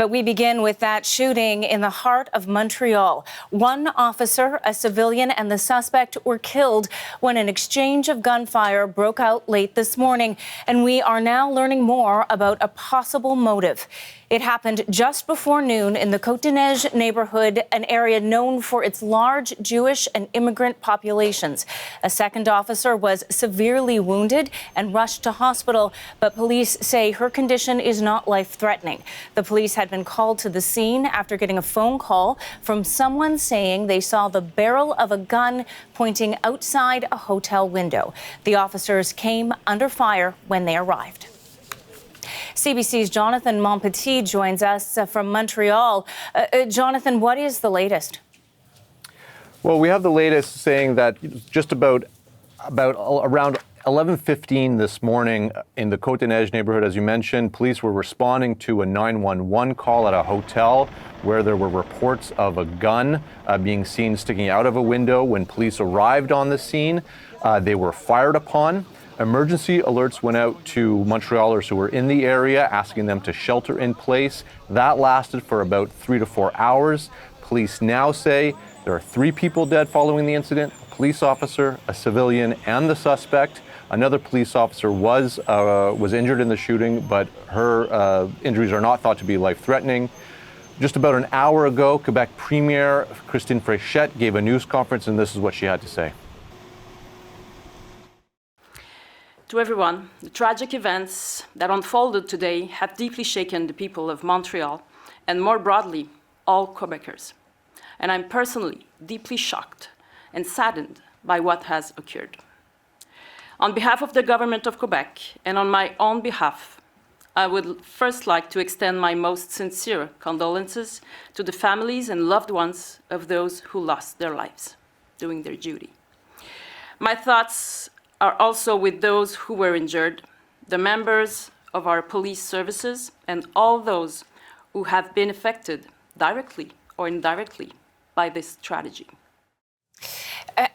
But we begin with that shooting in the heart of Montreal. One officer, a civilian, and the suspect were killed when an exchange of gunfire broke out late this morning. And we are now learning more about a possible motive. It happened just before noon in the Côte-des-Neiges neighbourhood, an area known for its large Jewish and immigrant populations. A second officer was severely wounded and rushed to hospital, but police say her condition is not life-threatening. The police had been called to the scene after getting a phone call from someone saying they saw the barrel of a gun pointing outside a hotel window. The officers came under fire when they arrived. CBC's Jonathan Montpetit joins us from Montreal. Jonathan, what is the latest? Well, we have the latest saying that just about around 11:15 this morning in the Côte-des-Neiges neighborhood, as you mentioned, police were responding to a 911 call at a hotel where there were reports of a gun being seen sticking out of a window. When police arrived on the scene, they were fired upon. Emergency alerts went out to Montrealers who were in the area, asking them to shelter in place. That lasted for about 3 to 4 hours. Police now say there are 3 people dead following the incident: a police officer, a civilian, and the suspect. Another police officer was injured in the shooting, but her injuries are not thought to be life-threatening. Just about an hour ago, Quebec Premier Christine Fréchette gave a news conference, and this is what she had to say. To everyone, the tragic events that unfolded today have deeply shaken the people of Montreal and, more broadly, all Quebecers. And I'm personally deeply shocked and saddened by what has occurred. On behalf of the government of Quebec and on my own behalf, I would first like to extend my most sincere condolences to the families and loved ones of those who lost their lives doing their duty. My thoughts are also with those who were injured, the members of our police services, and all those who have been affected directly or indirectly by this tragedy.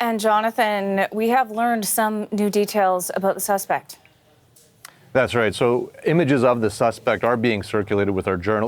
And Jonathan, we have learned some new details about the suspect. That's right. So images of the suspect are being circulated with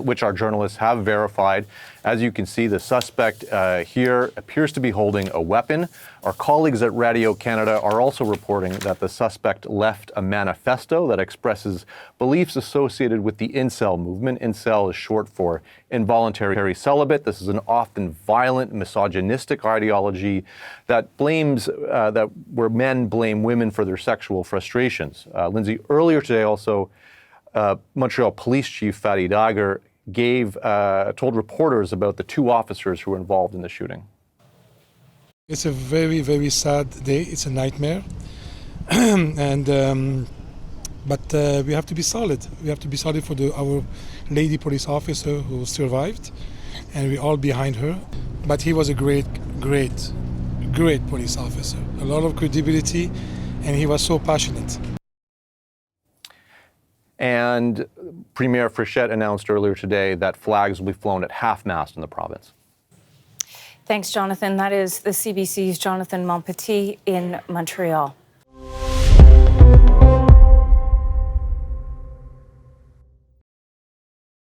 which our journalists have verified. As you can see, the suspect here appears to be holding a weapon. Our colleagues at Radio Canada are also reporting that the suspect left a manifesto that expresses beliefs associated with the incel movement. Incel is short for involuntary celibate. This is an often violent, misogynistic ideology that where men blame women for their sexual frustrations. Lindsay, earlier today also, Montreal Police Chief Fadi Daguerre told reporters about the 2 officers who were involved in the shooting. It's a very, very sad day. It's a nightmare. But we have to be solid. We have to be solid for our lady police officer who survived, and we're all behind her. But he was a great police officer. A lot of credibility, and he was so passionate. And Premier Fréchette announced earlier today that flags will be flown at half-mast in the province. Thanks, Jonathan. That is the CBC's Jonathan Montpetit in Montreal.